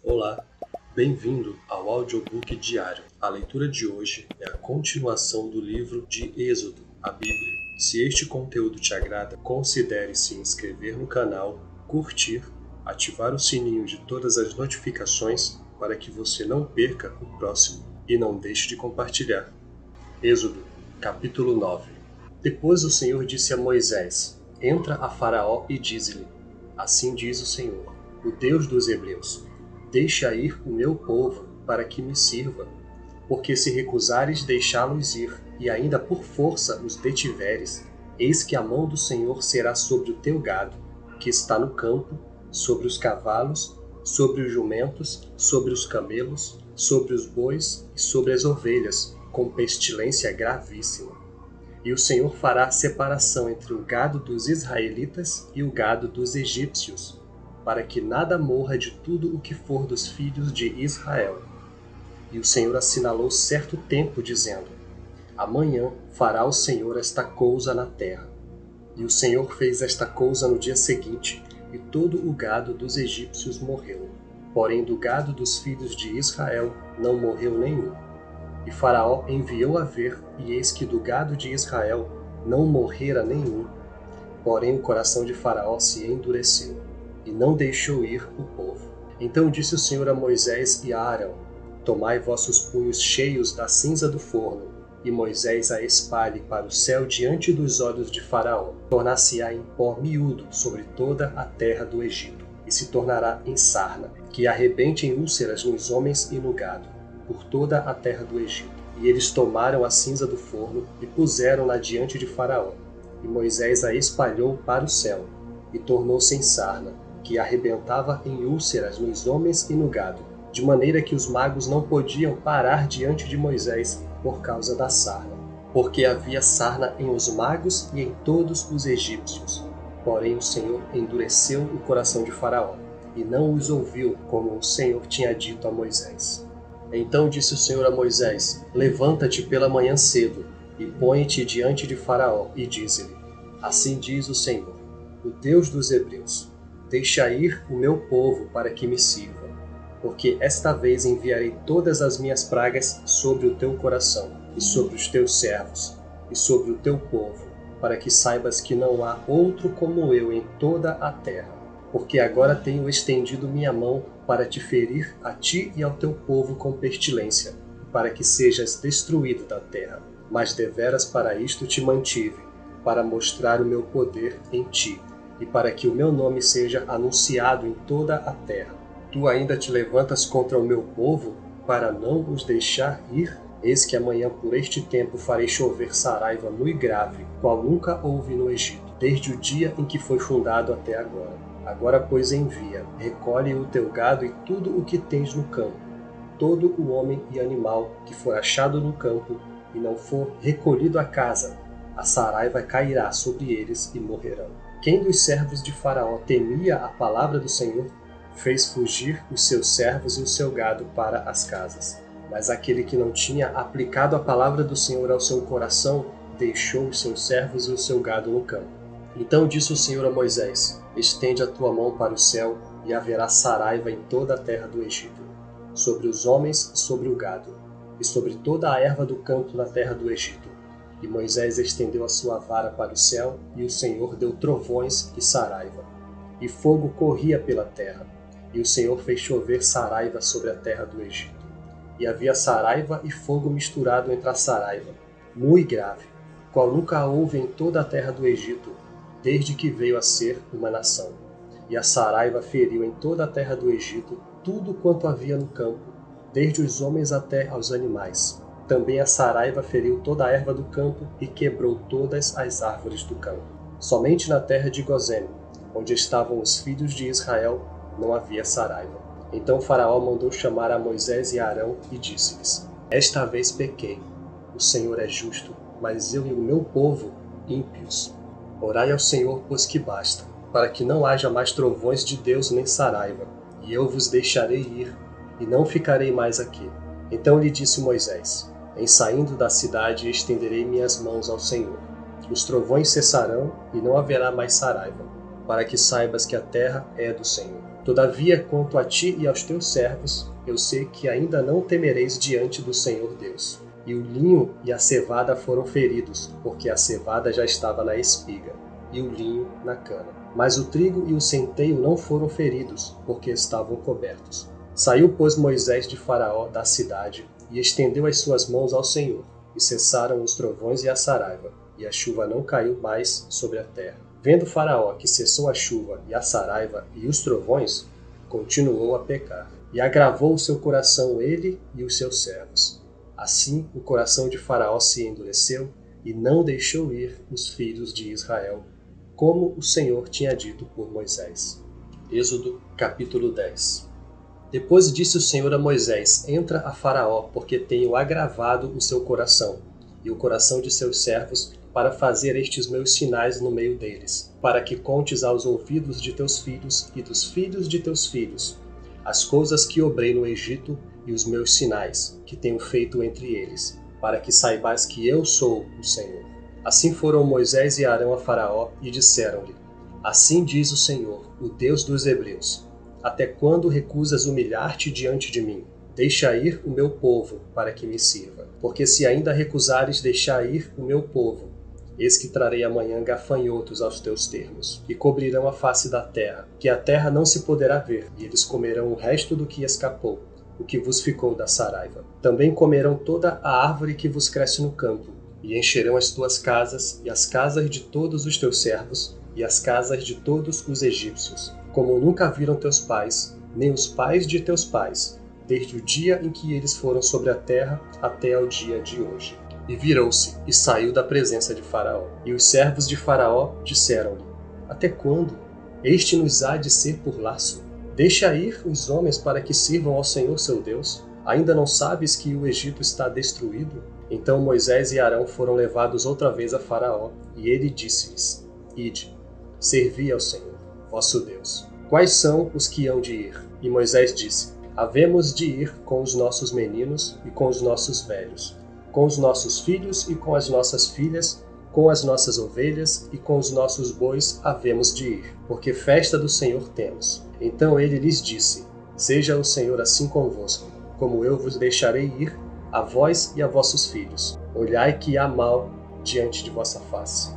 Olá, bem-vindo ao audiobook diário. A leitura de hoje é a continuação do livro de Êxodo, a Bíblia. Se este conteúdo te agrada, considere se inscrever no canal, curtir, ativar o sininho de todas as notificações para que você não perca o próximo e não deixe de compartilhar. Êxodo, capítulo 9. Depois o Senhor disse a Moisés: Entra a Faraó e dize-lhe: Assim diz o Senhor, o Deus dos Hebreus: Deixa ir o meu povo, para que me sirva. Porque se recusares deixá-los ir, e ainda por força os detiveres, eis que a mão do Senhor será sobre o teu gado, que está no campo, sobre os cavalos, sobre os jumentos, sobre os camelos, sobre os bois e sobre as ovelhas, com pestilência gravíssima. E o Senhor fará separação entre o gado dos israelitas e o gado dos egípcios, para que nada morra de tudo o que for dos filhos de Israel. E o Senhor assinalou certo tempo, dizendo: Amanhã fará o Senhor esta coisa na terra. E o Senhor fez esta coisa no dia seguinte, e todo o gado dos egípcios morreu. Porém do gado dos filhos de Israel não morreu nenhum. E Faraó enviou a ver, e eis que do gado de Israel não morrera nenhum. Porém o coração de Faraó se endureceu, e não deixou ir o povo. Então disse o Senhor a Moisés e a Arão: Tomai vossos punhos cheios da cinza do forno, e Moisés a espalhe para o céu diante dos olhos de Faraó. Tornar-se-á em pó miúdo sobre toda a terra do Egito, e se tornará em sarna, que arrebente em úlceras nos homens e no gado, por toda a terra do Egito. E eles tomaram a cinza do forno e puseram-na diante de Faraó. E Moisés a espalhou para o céu, e tornou-se em sarna, que arrebentava em úlceras nos homens e no gado, de maneira que os magos não podiam parar diante de Moisés por causa da sarna, porque havia sarna em os magos e em todos os egípcios. Porém o Senhor endureceu o coração de Faraó, e não os ouviu, como o Senhor tinha dito a Moisés. Então disse o Senhor a Moisés: Levanta-te pela manhã cedo, e põe-te diante de Faraó, e dize-lhe: Assim diz o Senhor, o Deus dos Hebreus: Deixa ir o meu povo para que me sirva, porque esta vez enviarei todas as minhas pragas sobre o teu coração, e sobre os teus servos, e sobre o teu povo, para que saibas que não há outro como eu em toda a terra. Porque agora tenho estendido minha mão para te ferir a ti e ao teu povo com pestilência, para que sejas destruído da terra. Mas deveras para isto te mantive, para mostrar o meu poder em ti, e para que o meu nome seja anunciado em toda a terra. Tu ainda te levantas contra o meu povo, para não os deixar ir? Eis que amanhã por este tempo farei chover saraiva muito grave, qual nunca houve no Egito, desde o dia em que foi fundado até agora. Agora, pois, envia, recolhe o teu gado e tudo o que tens no campo, todo o homem e animal que for achado no campo e não for recolhido à casa, a saraiva cairá sobre eles e morrerão. Quem dos servos de Faraó temia a palavra do Senhor, fez fugir os seus servos e o seu gado para as casas. Mas aquele que não tinha aplicado a palavra do Senhor ao seu coração, deixou os seus servos e o seu gado no campo. Então disse o Senhor a Moisés: Estende a tua mão para o céu, e haverá saraiva em toda a terra do Egito, sobre os homens e sobre o gado, e sobre toda a erva do campo na terra do Egito. E Moisés estendeu a sua vara para o céu, e o Senhor deu trovões e saraiva. E fogo corria pela terra, e o Senhor fez chover saraiva sobre a terra do Egito. E havia saraiva e fogo misturado entre a saraiva, muito grave, qual nunca houve em toda a terra do Egito, desde que veio a ser uma nação. E a saraiva feriu em toda a terra do Egito tudo quanto havia no campo, desde os homens até aos animais. Também a saraiva feriu toda a erva do campo e quebrou todas as árvores do campo. Somente na terra de Gozém, onde estavam os filhos de Israel, não havia saraiva. Então Faraó mandou chamar a Moisés e a Arão e disse-lhes: Esta vez pequei. O Senhor é justo, mas eu e o meu povo ímpios. Orai ao Senhor, pois que basta, para que não haja mais trovões de Deus nem saraiva, e eu vos deixarei ir, e não ficarei mais aqui. Então lhe disse Moisés: Em saindo da cidade estenderei minhas mãos ao Senhor. Os trovões cessarão, e não haverá mais saraiva. para que saibas que a terra é do Senhor. Todavia, quanto a ti e aos teus servos, eu sei que ainda não temereis diante do Senhor Deus. E o linho e a cevada foram feridos, porque a cevada já estava na espiga, e o linho na cana. Mas o trigo e o centeio não foram feridos, porque estavam cobertos. Saiu, pois, Moisés de Faraó da cidade, e estendeu as suas mãos ao Senhor, e cessaram os trovões e a saraiva, e a chuva não caiu mais sobre a terra. Vendo Faraó que cessou a chuva e a saraiva e os trovões, continuou a pecar, e agravou o seu coração ele e os seus servos. Assim o coração de Faraó se endureceu, e não deixou ir os filhos de Israel, como o Senhor tinha dito por Moisés. Êxodo capítulo 10. Depois disse o Senhor a Moisés: Entra a Faraó, porque tenho agravado o seu coração, e o coração de seus servos, para fazer estes meus sinais no meio deles, para que contes aos ouvidos de teus filhos e dos filhos de teus filhos as coisas que obrei no Egito e os meus sinais, que tenho feito entre eles, para que saibais que eu sou o Senhor. Assim foram Moisés e Arão a Faraó e disseram-lhe: Assim diz o Senhor, o Deus dos Hebreus: Até quando recusas humilhar-te diante de mim? Deixa ir o meu povo, para que me sirva. Porque se ainda recusares deixar ir o meu povo, eis que trarei amanhã gafanhotos aos teus termos, e cobrirão a face da terra, que a terra não se poderá ver, e eles comerão o resto do que escapou, o que vos ficou da saraiva. Também comerão toda a árvore que vos cresce no campo, e encherão as tuas casas, e as casas de todos os teus servos, e as casas de todos os egípcios, como nunca viram teus pais, nem os pais de teus pais, desde o dia em que eles foram sobre a terra até ao dia de hoje. E virou-se, e saiu da presença de Faraó. E os servos de Faraó disseram-lhe: Até quando? Este nos há de ser por laço? Deixa ir os homens para que sirvam ao Senhor seu Deus. Ainda não sabes que o Egito está destruído? Então Moisés e Arão foram levados outra vez a Faraó, e ele disse-lhes: Ide, servi ao Senhor, vosso Deus. Quais são os que hão de ir? E Moisés disse: Havemos de ir com os nossos meninos e com os nossos velhos, com os nossos filhos e com as nossas filhas, com as nossas ovelhas e com os nossos bois havemos de ir, porque festa do Senhor temos. Então ele lhes disse: Seja o Senhor assim convosco, como eu vos deixarei ir, a vós e a vossos filhos. Olhai que há mal diante de vossa face.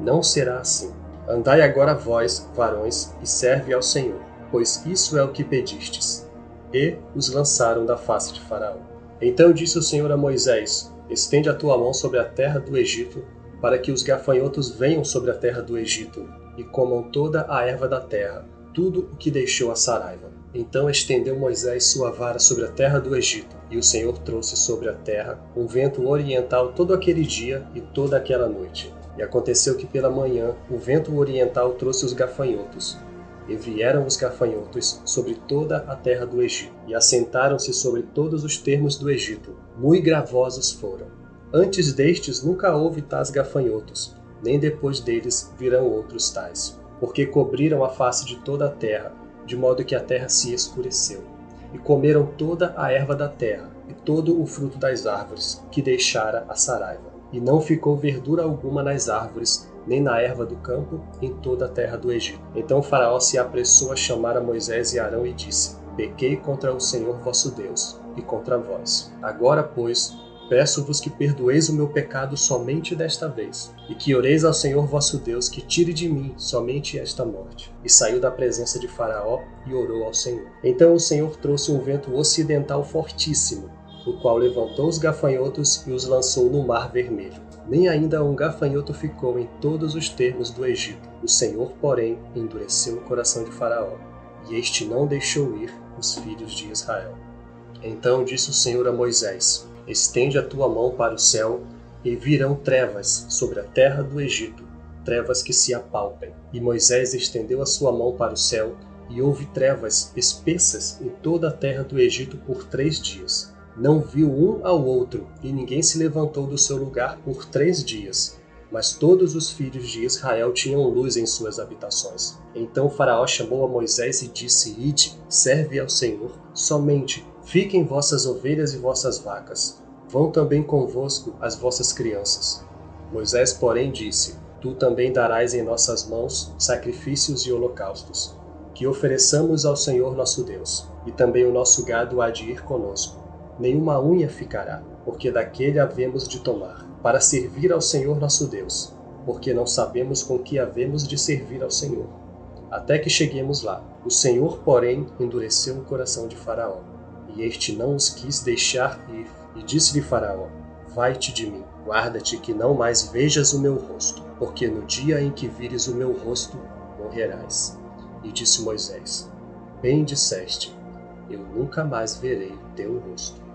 Não será assim. Andai agora vós, varões, e serve ao Senhor, pois isso é o que pedistes. E os lançaram da face de Faraó. Então disse o Senhor a Moisés: Estende a tua mão sobre a terra do Egito, para que os gafanhotos venham sobre a terra do Egito, e comam toda a erva da terra, tudo o que deixou a saraiva. Então estendeu Moisés sua vara sobre a terra do Egito, e o Senhor trouxe sobre a terra um vento oriental todo aquele dia e toda aquela noite. E aconteceu que pela manhã o vento oriental trouxe os gafanhotos, e vieram os gafanhotos sobre toda a terra do Egito, e assentaram-se sobre todos os termos do Egito. Muito gravosos foram. Antes destes nunca houve tais gafanhotos, nem depois deles virão outros tais, porque cobriram a face de toda a terra, de modo que a terra se escureceu. E comeram toda a erva da terra, e todo o fruto das árvores, que deixara a saraiva. E não ficou verdura alguma nas árvores, nem na erva do campo, em toda a terra do Egito. Então Faraó se apressou a chamar a Moisés e Arão e disse: Pequei contra o Senhor vosso Deus, e contra vós. Agora, pois, peço-vos que perdoeis o meu pecado somente desta vez, e que oreis ao Senhor vosso Deus que tire de mim somente esta morte. E saiu da presença de Faraó e orou ao Senhor. Então o Senhor trouxe um vento ocidental fortíssimo, o qual levantou os gafanhotos e os lançou no mar vermelho. Nem ainda um gafanhoto ficou em todos os termos do Egito. O Senhor, porém, endureceu o coração de Faraó, e este não deixou ir os filhos de Israel. Então disse o Senhor a Moisés: Estende a tua mão para o céu, e virão trevas sobre a terra do Egito, trevas que se apalpem. E Moisés estendeu a sua mão para o céu, e houve trevas espessas em toda a terra do Egito por 3 dias. Não viu um ao outro, e ninguém se levantou do seu lugar por 3 dias. Mas todos os filhos de Israel tinham luz em suas habitações. Então Faraó chamou a Moisés e disse: Ide, serve ao Senhor. Somente fiquem vossas ovelhas e vossas vacas. Vão também convosco as vossas crianças. Moisés, porém, disse: Tu também darás em nossas mãos sacrifícios e holocaustos, que ofereçamos ao Senhor nosso Deus, e também o nosso gado há de ir conosco. Nenhuma unha ficará, porque daquele havemos de tomar, para servir ao Senhor nosso Deus, porque não sabemos com que havemos de servir ao Senhor, até que cheguemos lá. O Senhor, porém, endureceu o coração de Faraó, e este não os quis deixar ir. E disse-lhe Faraó: Vai-te de mim, guarda-te que não mais vejas o meu rosto, porque no dia em que vires o meu rosto, morrerás. E disse Moisés: Bem disseste, eu nunca mais verei o teu rosto.